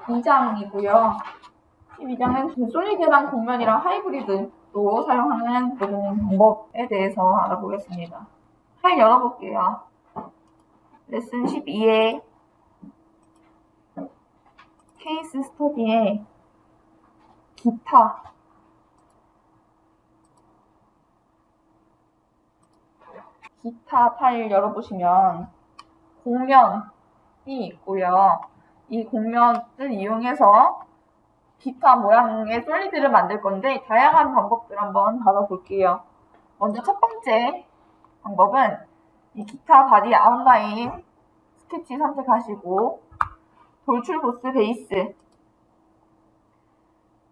12장이고요. 12장은 솔리드랑 곡면이랑 하이브리드로 사용하는 모든 방법에 대해서 알아보겠습니다. 파일 열어볼게요. 레슨 12의 케이스 스터디에 기타 파일 열어보시면 곡면이 있고요. 이 곡면을 이용해서 기타 모양의 솔리드를 만들 건데 다양한 방법들 한번 다뤄볼게요. 먼저 첫 번째 방법은 이 기타 바디 아웃라인 스케치 선택하시고 돌출 보스 베이스를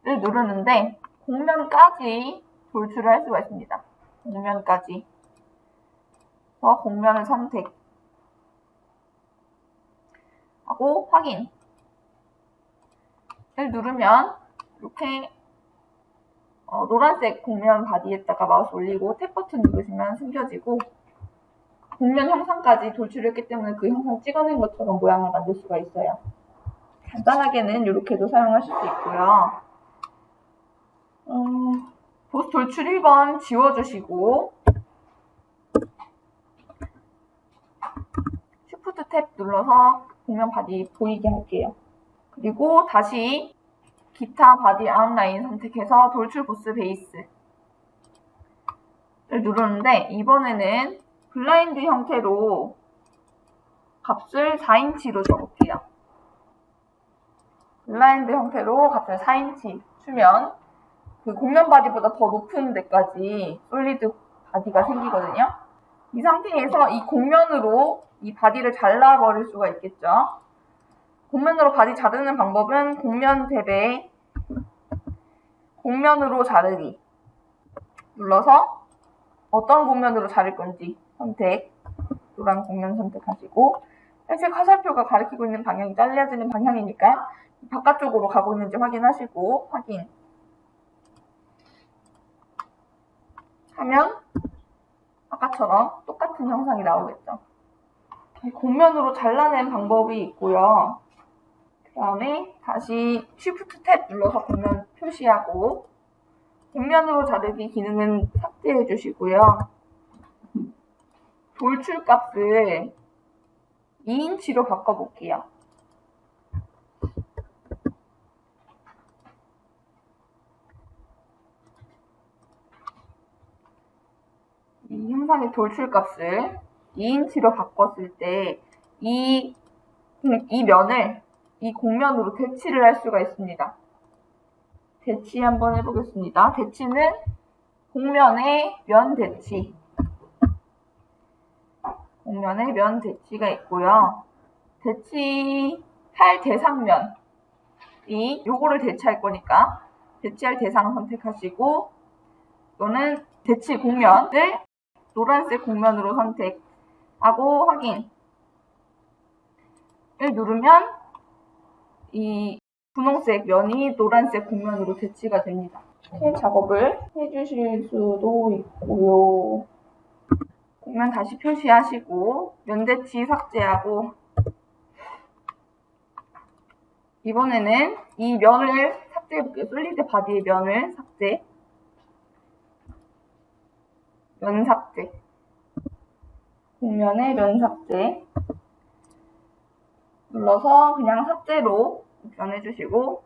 누르는데 곡면까지 돌출을 할 수가 있습니다. 곡면까지. 그래서 곡면을 선택하고 확인을 누르면 이렇게 노란색 곡면 바디에다가 마우스 올리고 탭 버튼 누르시면 숨겨지고 곡면 형상까지 돌출했기 때문에 그 형상 찍어낸 것처럼 모양을 만들 수가 있어요. 간단하게는 이렇게도 사용하실 수 있고요. 보스 돌출 1번 지워주시고 Shift 탭 눌러서 곡면 바디 보이게 할게요. 그리고 다시 기타 바디 아웃라인 선택해서 돌출 보스 베이스를 누르는데 이번에는 블라인드 형태로 값을 4인치로 줘볼게요. 블라인드 형태로 값을 4인치 주면 그 곡면 바디보다 더 높은 데까지 솔리드 바디가 생기거든요. 이 상태에서 이 곡면으로 이 바디를 잘라버릴 수가 있겠죠. 곡면으로 바디 자르는 방법은 곡면 탭에 곡면으로 자르기 눌러서 어떤 곡면으로 자를 건지 선택, 노란 곡면 선택하시고 회색 화살표가 가리키고 있는 방향이 잘라지는 방향이니까 바깥쪽으로 가고 있는지 확인하시고 확인 하면 아까처럼 똑같은 형상이 나오겠죠. 곡면으로 잘라낸 방법이 있고요. 그 다음에 다시 Shift 탭 눌러서 곡면 표시하고 곡면으로 자르기 기능은 삭제해 주시고요. 돌출 값을 2인치로 바꿔볼게요. 이 형상의 돌출 값을 2인치로 바꿨을 때 이 면을 이 곡면으로 대치를 할 수가 있습니다. 대치 한번 해보겠습니다. 대치는 곡면의 면 대치. 곡면의 면 대치가 있고요. 대치할 대상면이 요거를 대치할 거니까 대치할 대상 선택하시고 또는 대치 곡면을 노란색 곡면으로 선택하고 확인을 누르면 이 분홍색 면이 노란색 곡면으로 대치가 됩니다. 이렇게 작업을 해주실 수도 있고요. 곡면 다시 표시하시고 면 대치 삭제하고 이번에는 이 면을 삭제해볼게요. 솔리드 바디의 면을 삭제 면 삭제 곡면의 면 삭제 눌러서 그냥 삭제로 변해주시고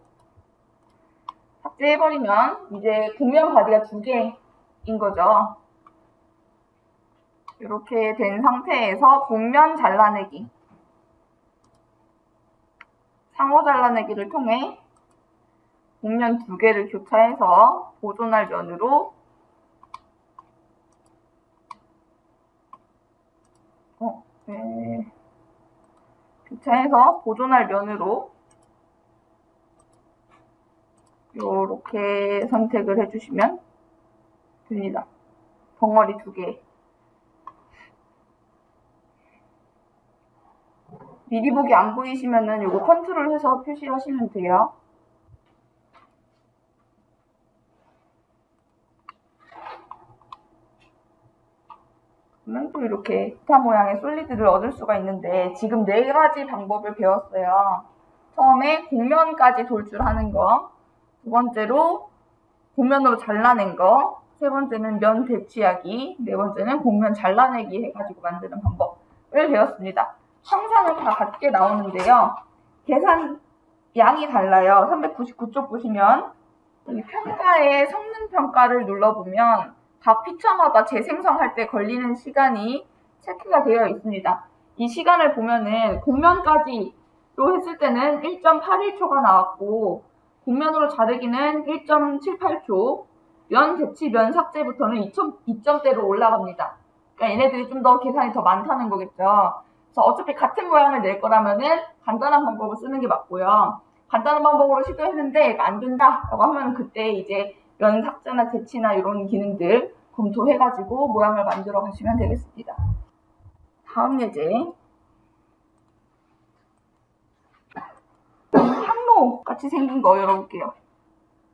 삭제해버리면 이제 곡면 바디가 2개인 거죠. 이렇게 된 상태에서 곡면 잘라내기 상호 잘라내기를 통해 곡면 2개를 교차해서 보존할 면으로 교차해서 보존할 면으로 이렇게 선택을 해주시면 됩니다. 덩어리 2개. 미리 보기 안 보이시면은 이거 컨트롤 해서 표시하시면 돼요. 그러면 또 이렇게 기타 모양의 솔리드를 얻을 수가 있는데 지금 4가지 방법을 배웠어요. 처음에 곡면까지 돌출하는 거, 두 번째로 곡면으로 잘라낸 거, 세 번째는 면 대치하기, 네 번째는 곡면 잘라내기 해가지고 만드는 방법을 배웠습니다. 항상은 다 같게 나오는데요. 계산 양이 달라요. 399쪽 보시면 이 평가에 성능 평가를 눌러보면 각 피처마다 재생성할 때 걸리는 시간이 체크가 되어 있습니다. 이 시간을 보면은 곡면까지로 했을 때는 1.81초가 나왔고 곡면으로 자르기는 1.78초, 면 대치, 면 삭제부터는 2점대로 올라갑니다. 그러니까 얘네들이 좀 더 계산이 더 많다는 거겠죠. 그래서 어차피 같은 모양을 낼 거라면은 간단한 방법을 쓰는 게 맞고요. 간단한 방법으로 시도했는데 안 된다라고 하면 그때 이제 면 삭제나 대치나 이런 기능들 검토해가지고 모양을 만들어 가시면 되겠습니다. 다음 예제. 항로 같이 생긴 거 열어볼게요.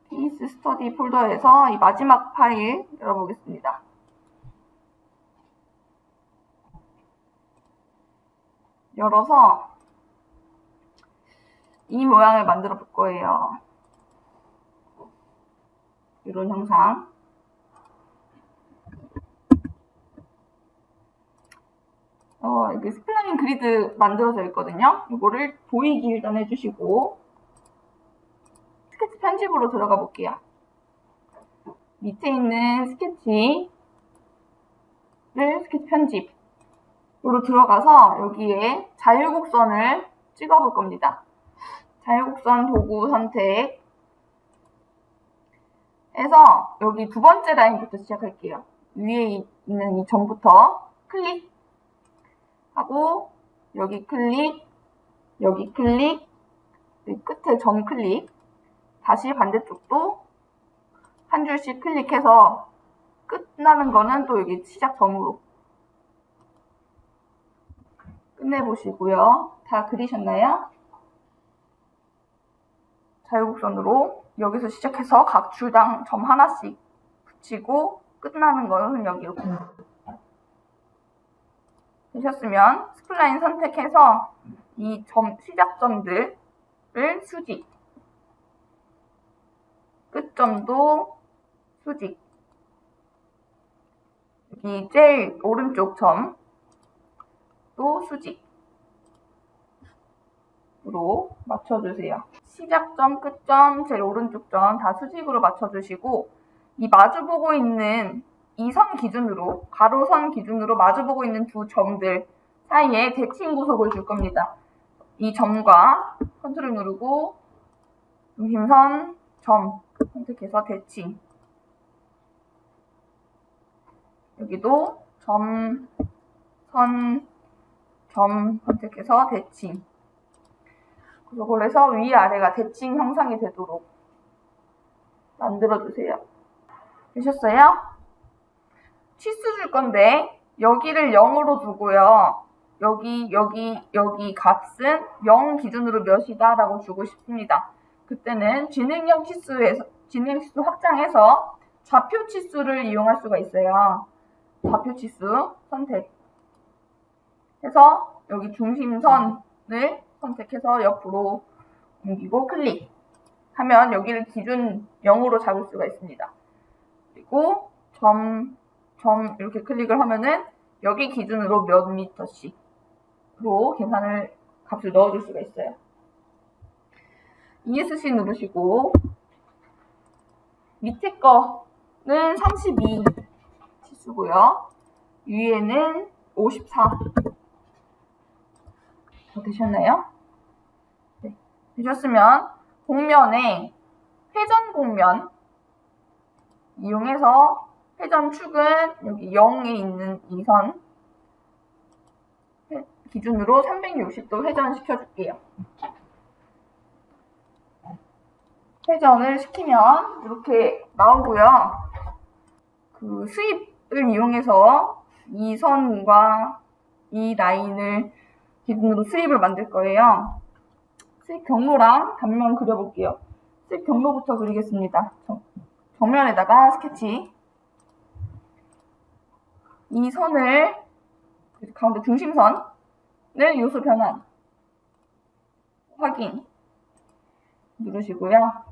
케이스 스터디 폴더에서 이 마지막 파일 열어보겠습니다. 열어서 이 모양을 만들어 볼 거예요. 이런 형상. 이게 스플라인 그리드 만들어져 있거든요. 이거를 보이기 일단 해주시고 스케치 편집으로 들어가 볼게요. 밑에 있는 스케치 편집으로 들어가서 여기에 자유곡선을 찍어 볼 겁니다. 자유곡선 도구 선택 해서 여기 두 번째 라인부터 시작할게요. 위에 있는 이 점부터 클릭하고 여기 클릭, 여기 클릭, 여기 끝에 점 클릭, 다시 반대쪽도 한 줄씩 클릭해서 끝나는 거는 또 여기 시작 점으로 끝내보시고요. 다 그리셨나요? 자유곡선으로 여기서 시작해서 각 줄당 점 하나씩 붙이고 끝나는 거는 여기로 되셨으면 스플라인 선택해서 이 시작점들을 수직, 끝점도 수직, 여기 제일 오른쪽 점도 수직으로 맞춰주세요. 시작점, 끝점, 제일 오른쪽 점 다 수직으로 맞춰주시고 이 마주보고 있는 이 선 기준으로, 가로선 기준으로 마주보고 있는 두 점들 사이에 대칭 구속을 줄 겁니다. 이 점과 컨트롤 누르고 중심선, 점 선택해서 대칭. 여기도 점, 선, 점 선택해서 대칭. 그걸 해서 위아래가 대칭 형상이 되도록 만들어주세요. 되셨어요? 치수 줄 건데 여기를 0으로 두고요. 여기 값은 0 기준으로 몇이다 라고 주고 싶습니다. 그때는 진행형 치수 확장해서 좌표 치수를 이용할 수가 있어요. 좌표 치수 선택 해서 여기 중심선을 선택해서 옆으로 옮기고 클릭 하면 여기를 기준 0으로 잡을 수가 있습니다. 그리고 점 이렇게 클릭을 하면은 여기 기준으로 몇 미터씩로 값을 넣어줄 수가 있어요. ESC 누르시고 밑에 거는 32 치수고요. 위에는 54. 되셨나요? 네. 되셨으면 곡면에 회전 곡면 이용해서 회전 축은 여기 0에 있는 이 선 기준으로 360도 회전시켜 줄게요. 회전을 시키면 이렇게 나오고요. 그 스윕을 이용해서 이 선과 이 라인을 기준으로 스윕을 만들 거예요. 스윕 경로랑 단면 그려볼게요. 스윕 경로부터 그리겠습니다. 정면에다가 스케치. 이 선을 가운데 중심선을 요소 변환 확인. 누르시고요.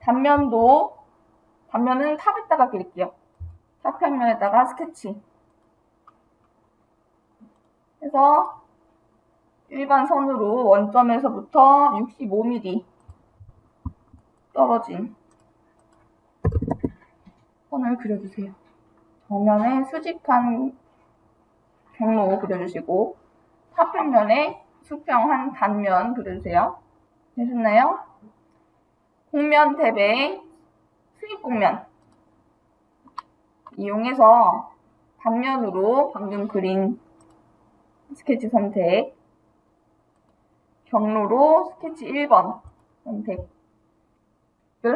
단면은 탑에다가 그릴게요. 탑 평면에다가 스케치 해서 일반 선으로 원점에서부터 65mm 떨어진 선을 그려주세요. 정면에 수직한 경로 그려주시고 탑 평면에 수평한 단면 그려주세요. 되셨나요? 곡면 탭에 수입 곡면 이용해서 단면으로 방금 그린 스케치 선택, 경로로 스케치 1번 선택을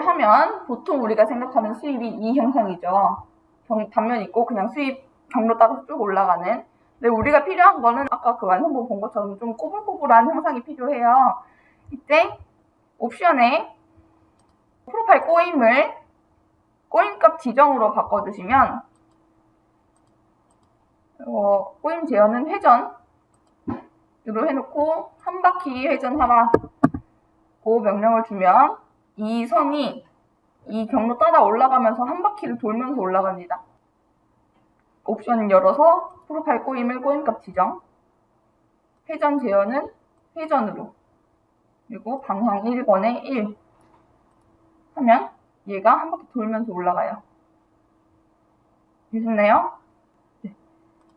하면 보통 우리가 생각하는 수입이 이 형상이죠. 단면 있고 그냥 수입 경로 따라서 쭉 올라가는. 근데 우리가 필요한 거는 아까 그 완성본 본 것처럼 좀 꼬불꼬불한 형상이 필요해요. 이때 옵션에 프로파일 꼬임값 지정으로 바꿔주시면 꼬임 제어는 회전으로 해놓고 한 바퀴 회전하라고 명령을 주면 이 선이 이 경로 따라 올라가면서 한 바퀴를 돌면서 올라갑니다. 옵션 열어서 프로파일 꼬임값 지정, 회전 제어는 회전으로, 그리고 방향 1번에 1 하면 얘가 한 바퀴 돌면서 올라가요. 되셨나요? 네.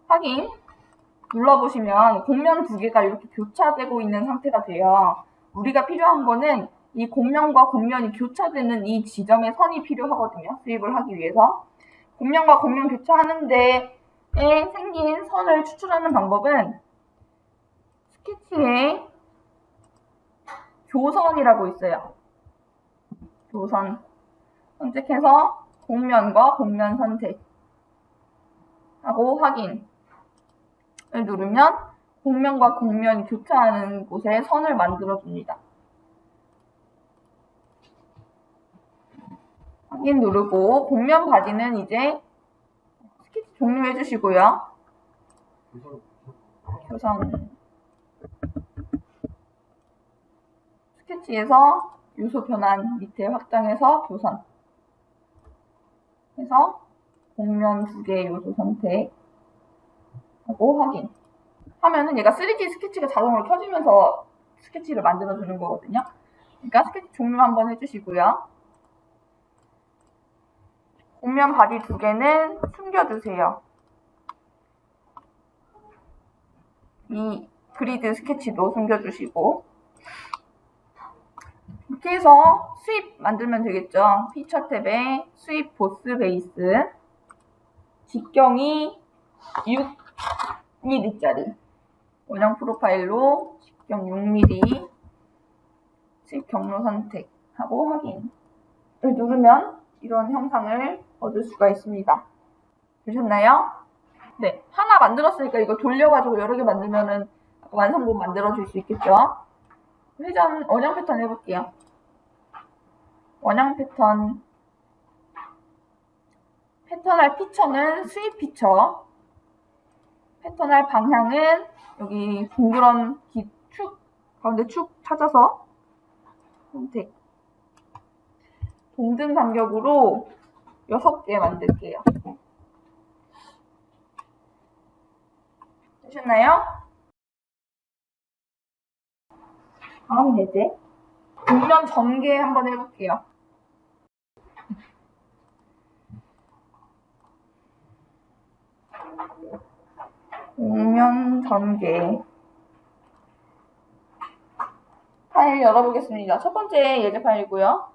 확인 눌러보시면 곡면 두 개가 이렇게 교차되고 있는 상태가 돼요. 우리가 필요한 거는 이 곡면과 곡면이 교차되는 이 지점의 선이 필요하거든요. 수입을 하기 위해서. 곡면과 곡면 교차하는 데에 생긴 선을 추출하는 방법은 스케치에 교선이라고 있어요. 교선 선택해서 곡면과 곡면 선택하고 확인을 누르면 곡면과 곡면이 교차하는 곳에 선을 만들어줍니다. 확인 누르고 곡면 바디는 이제 스케치 종료해 주시고요. 교선 스케치에서 요소 변환 밑에 확장해서 교선 해서 곡면 두 개의 요소 선택하고 확인 하면은 얘가 3D 스케치가 자동으로 켜지면서 스케치를 만들어주는 거거든요. 그러니까 스케치 종료 한번 해주시고요. 곡면 바디 두 개는 숨겨주세요. 이 그리드 스케치도 숨겨주시고 이렇게 해서 수입 만들면 되겠죠. 피처 탭에 수입 보스 베이스 직경이 6mm짜리 원형 프로파일로 직경 6mm 수입 경로 선택하고 확인을 누르면 이런 형상을 얻을 수가 있습니다. 되셨나요? 네, 하나 만들었으니까 이거 돌려가지고 여러 개 만들면은 완성본 만들어줄 수 있겠죠? 원형 패턴 해볼게요. 원형 패턴할 피처는 수입 피처, 패턴할 방향은 여기 둥그런 축, 가운데 축 찾아서 선택. 동등 간격으로 6개 만들게요. 되셨나요? 다음 예제. 곡면 전개 한번 해볼게요. 곡면 전개. 파일 열어보겠습니다. 첫 번째 예제 파일이고요.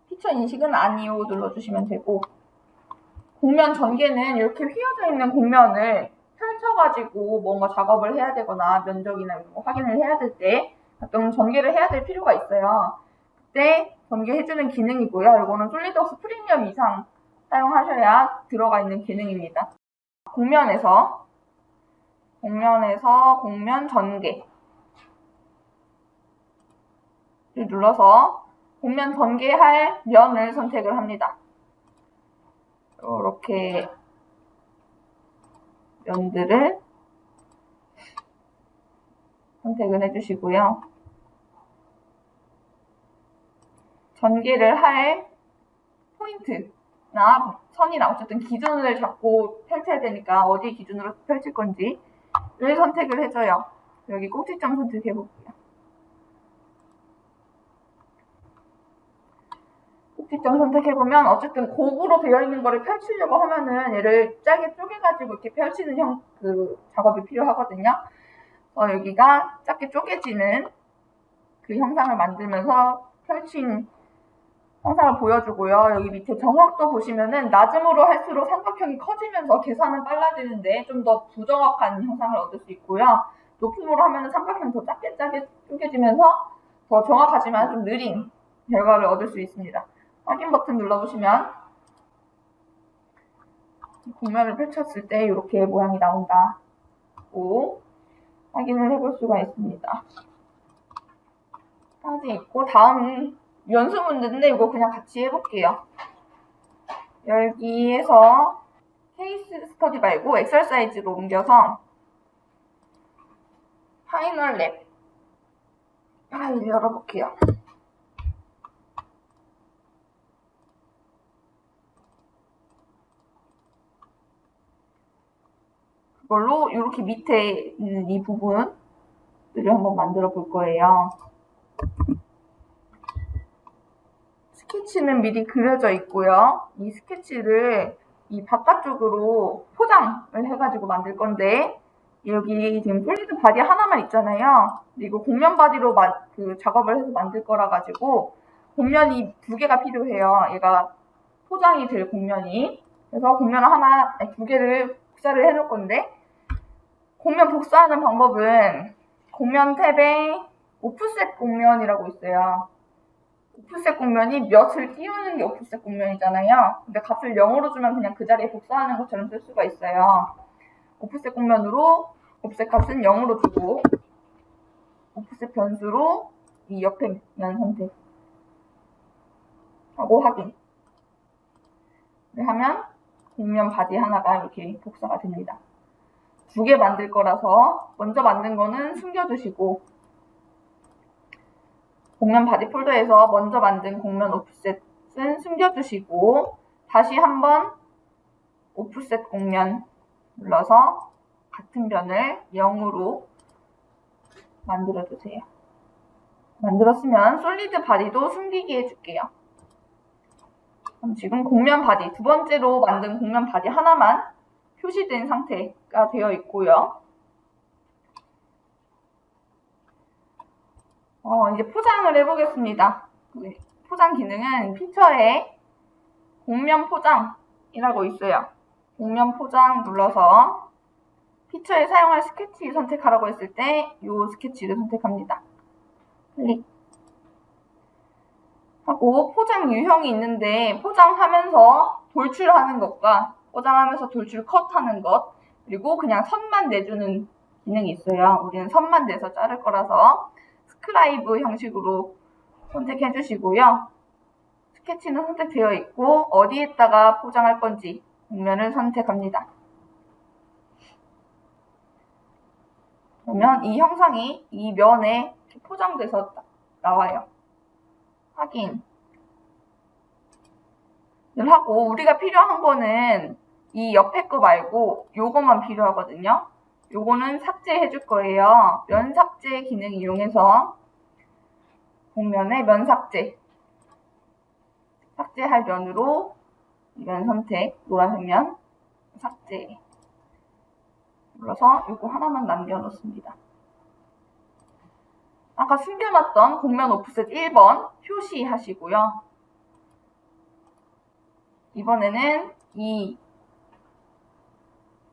피처 인식은 아니요 눌러주시면 되고 곡면 전개는 이렇게 휘어져 있는 곡면을 펼쳐가지고 뭔가 작업을 해야 되거나 면적이나 이런 거 확인을 해야 될 때 가끔 전개를 해야 될 필요가 있어요. 그때 전개해주는 기능이고요. 이거는 솔리드웍스 프리미엄 이상 사용하셔야 들어가 있는 기능입니다. 곡면에서 곡면 전개를 눌러서 곡면 전개할 면을 선택을 합니다. 이렇게 면들을 선택을 해주시고요. 전개를 할 포인트나 선이나 어쨌든 기준을 잡고 펼쳐야 되니까 어디 기준으로 펼칠 건지를 선택을 해줘요. 여기 꼭지점 선택해볼게요. 꼭지점 선택해보면 어쨌든 곡으로 되어 있는 거를 펼치려고 하면은 얘를 짧게 쪼개가지고 이렇게 펼치는 작업이 필요하거든요. 여기가 짧게 쪼개지는 그 형상을 만들면서 펼친 형상을 보여주고요. 여기 밑에 정확도 보시면은 낮음으로 할수록 삼각형이 커지면서 계산은 빨라지는데 좀 더 부정확한 형상을 얻을 수 있고요. 높음으로 하면은 삼각형이 더 작게 쪼개지면서 더 정확하지만 좀 느린 결과를 얻을 수 있습니다. 확인 버튼 눌러보시면 곡면을 펼쳤을 때 이렇게 모양이 나온다고 확인을 해볼 수가 있습니다. 까지 있고 다음 연습 문제인데 이거 그냥 같이 해볼게요. 여기에서 케이스 스터디 말고 엑서사이즈로 옮겨서 파이널 랩 파일 열어볼게요. 그걸로 이렇게 밑에 있는 이 부분을 한번 만들어 볼 거예요. 스케치는 미리 그려져 있고요. 이 스케치를 이 바깥쪽으로 포장을 해가지고 만들 건데 여기 지금 솔리드 바디 하나만 있잖아요. 이거 곡면 바디로 작업을 해서 만들 거라 가지고 곡면이 2개가 필요해요. 얘가 포장이 될 곡면이. 그래서 곡면 하나, 2개를 복사를 해놓을 건데 곡면 복사하는 방법은 곡면 탭에 오프셋 곡면이라고 있어요. 오프셋 곡면이 몇을 띄우는 게 오프셋 곡면이잖아요. 근데 값을 0으로 주면 그냥 그 자리에 복사하는 것처럼 쓸 수가 있어요. 오프셋 곡면으로 오프셋 값은 0으로 주고 오프셋 변수로 이 옆에 면 선택하고 확인. 하면 곡면 바디 하나가 이렇게 복사가 됩니다. 2개 만들 거라서 먼저 만든 거는 숨겨두시고 곡면 바디 폴더에서 먼저 만든 곡면 오프셋은 숨겨두시고 다시 한번 오프셋 곡면 눌러서 같은 변을 0으로 만들어주세요. 만들었으면 솔리드 바디도 숨기게 해줄게요. 그럼 지금 곡면 바디, 2번째로 만든 곡면 바디 하나만 표시된 상태가 되어 있고요. 이제 포장을 해보겠습니다. 포장 기능은 피처에 곡면 포장이라고 있어요. 곡면 포장 눌러서 피처에 사용할 스케치 선택하라고 했을 때 이 스케치를 선택합니다. 클릭 하고 포장 유형이 있는데 포장하면서 돌출하는 것과 포장하면서 돌출 컷하는 것 그리고 그냥 선만 내주는 기능이 있어요. 우리는 선만 내서 자를 거라서 스크라이브 형식으로 선택해 주시고요. 스케치는 선택되어 있고 어디에다가 포장할 건지 곡면을 선택합니다. 그러면 이 형상이 이 면에 포장돼서 나와요. 확인을 하고 우리가 필요한 거는 이 옆에 거 말고 요것만 필요하거든요. 요거는 삭제해 줄 거예요. 면 삭제 기능 이용해서 곡면에 면 삭제할 면으로 면 선택, 노란색 면 삭제 눌러서 요거 하나만 남겨놓습니다. 아까 숨겨놨던 곡면 오프셋 1번 표시하시고요. 이번에는 이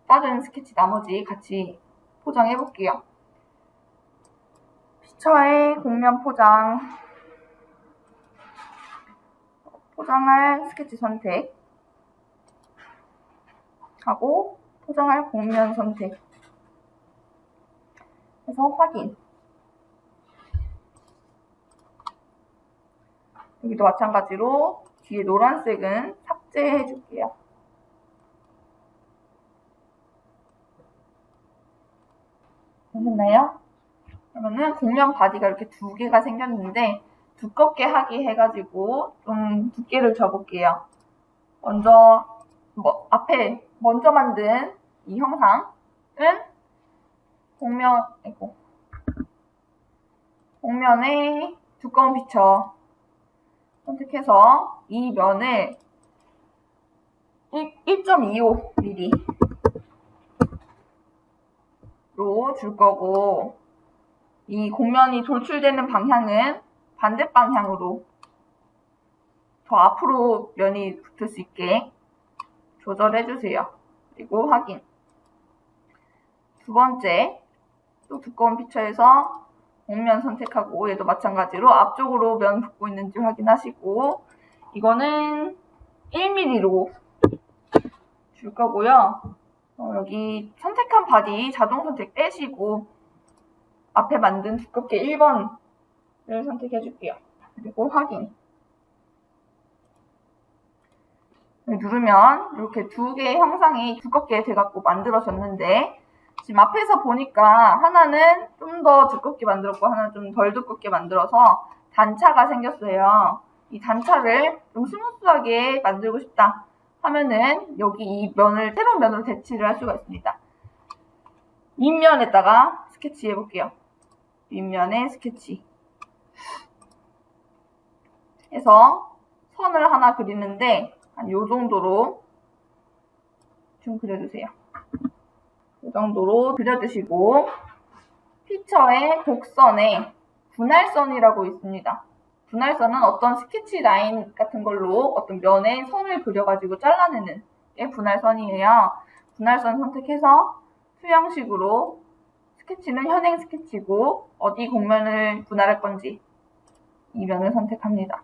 다른 스케치 나머지 같이 포장해 볼게요. 피처의 곡면 포장할 스케치 선택 하고 포장할 곡면 선택 해서 확인. 여기도 마찬가지로 뒤에 노란색은 삭제해 줄게요. 되셨나요? 그러면은 곡면 바디가 이렇게 두 개가 생겼는데 두껍게 하기 해가지고 좀 두께를 줘볼게요. 먼저 앞에 먼저 만든 이 형상은 곡면의 두꺼운 피처 선택해서 이 면을 1.25mm로 줄 거고, 이 곡면이 돌출되는 방향은 반대 방향으로 더 앞으로 면이 붙을 수 있게 조절해 주세요. 그리고 확인. 두 번째, 또 두꺼운 피처에서 곡면 선택하고, 얘도 마찬가지로 앞쪽으로 면 붙고 있는지 확인하시고, 이거는 1mm로 줄 거고요. 여기 선택한 바디 자동 선택 빼시고 앞에 만든 두껍게 1번을 선택해 줄게요. 그리고 확인. 누르면 이렇게 두 개의 형상이 두껍게 돼갖고 만들어졌는데, 지금 앞에서 보니까 하나는 좀 더 두껍게 만들었고 하나는 좀 덜 두껍게 만들어서 단차가 생겼어요. 이 단차를 좀 스무스하게 만들고 싶다 하면은 여기 이 면을 새로운 면으로 대치를 할 수가 있습니다. 윗면에다가 스케치 해볼게요. 윗면에 스케치 해서 선을 하나 그리는데 한 요 정도로 좀 그려주세요. 이 정도로 그려주시고, 피처의 곡선에 분할선이라고 있습니다. 분할선은 어떤 스케치 라인 같은 걸로 어떤 면에 선을 그려가지고 잘라내는 게 분할선이에요. 분할선 선택해서 수형식으로, 스케치는 현행 스케치고 어디 곡면을 분할할 건지 이 면을 선택합니다.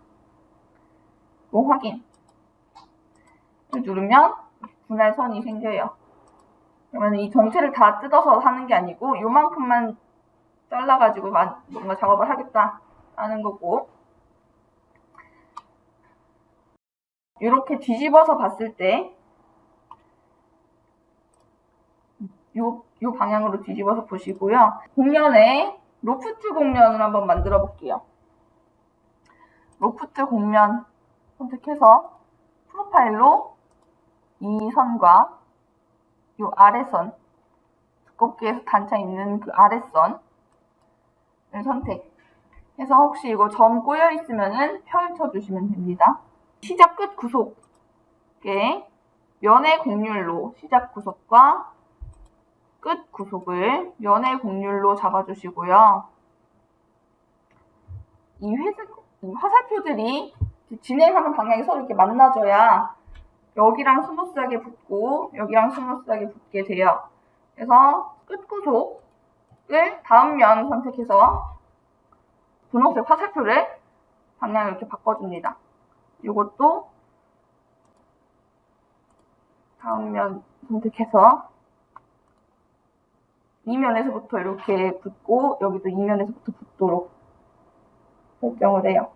그리고 확인. 누르면 분할선이 생겨요. 그러면 이 전체를 다 뜯어서 하는 게 아니고 요만큼만 잘라가지고 뭔가 작업을 하겠다 하는 거고, 이렇게 뒤집어서 봤을 때 요 방향으로 뒤집어서 보시고요. 곡면에 로프트 곡면을 한번 만들어 볼게요. 로프트 곡면 선택해서 프로파일로 이 선과 요 아래선, 두껍게 해서 단차 있는 그 아래선을 선택해서, 혹시 이거 점 꼬여 있으면은 펼쳐주시면 됩니다. 시작 끝 구속에 면의 곡률로 시작 구속과 끝 구속을 면의 곡률로 잡아주시고요. 이 화살표들이 진행하는 방향이 서로 이렇게 만나줘야 여기랑 스무스하게 붙고 여기랑 스무스하게 붙게 돼요. 그래서 끝 구속을 다음 면 선택해서 분홍색 화살표를 방향을 이렇게 바꿔줍니다. 이것도 다음 면 선택해서 이 면에서부터 이렇게 붙고 여기도 이 면에서부터 붙도록 설정을 해요.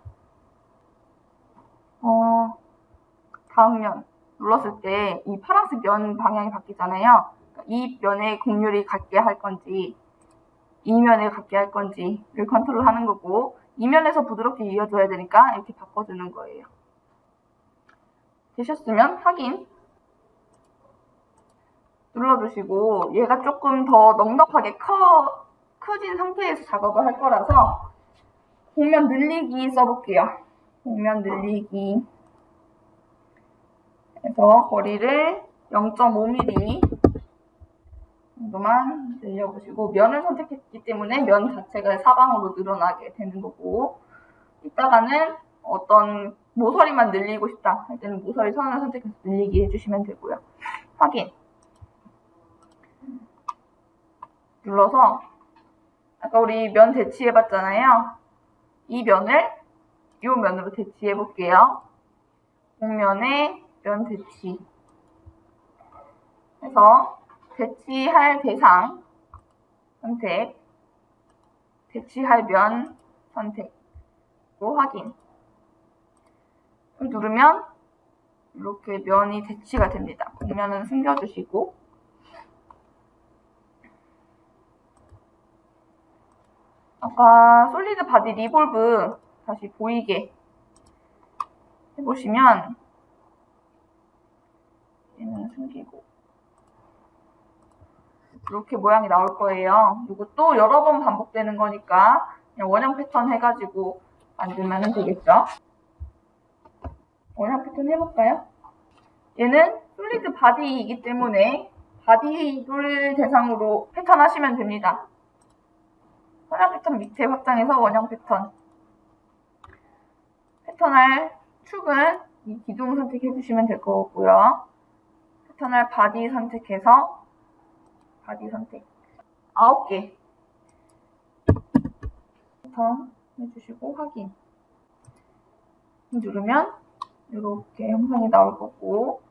다음 면 눌렀을 때 이 파란색 면 방향이 바뀌잖아요. 이 면에 곡률이 같게 할 건지 이 면에 같게 할 건지를 컨트롤하는 거고, 이 면에서 부드럽게 이어줘야 되니까 이렇게 바꿔주는 거예요. 되셨으면 확인 눌러주시고, 얘가 조금 더 넉넉하게 커진 상태에서 작업을 할 거라서 곡면 늘리기 써볼게요. 곡면 늘리기 해서 거리를 0.5mm 정도만 늘려보시고, 면을 선택했기 때문에 면 자체가 사방으로 늘어나게 되는 거고, 이따가는 어떤 모서리만 늘리고 싶다 할 때는 모서리 선을 선택해서 늘리기 해주시면 되고요. 확인 눌러서 아까 우리 면 대치해봤잖아요. 이 면을 이 면으로 대치해 볼게요. 곡면에 면 대치 해서 대치할 대상 선택, 대치할 면 선택, 또 확인 누르면 이렇게 면이 대치가 됩니다. 곡면은 숨겨주시고, 아까 솔리드 바디 리볼브 다시 보이게 해보시면 얘는 숨기고 이렇게 모양이 나올 거예요. 이것도 여러 번 반복되는 거니까 그냥 원형 패턴 해가지고 만들면 되겠죠. 원형 패턴 해볼까요? 얘는 솔리드 바디이기 때문에 바디를 대상으로 패턴 하시면 됩니다. 원형 패턴 밑에 확장해서 원형 패턴. 패턴할 축은 이 기둥 선택해 주시면 될 거고요. 패턴할 바디 선택해서 바디 선택 9개 패턴 해주시고 확인 누르면 이렇게 형상이 나올 거고,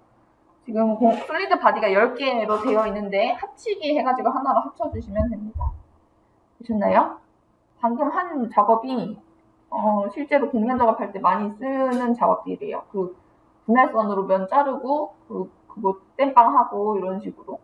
지금 솔리드 바디가 10개로 되어 있는데 합치기 해가지고 하나로 합쳐주시면 됩니다. 보셨나요? 방금 한 작업이 실제로 공면 작업할 때 많이 쓰는 작업들이에요. 그 분할선으로 면 자르고 그거 땜빵하고 이런 식으로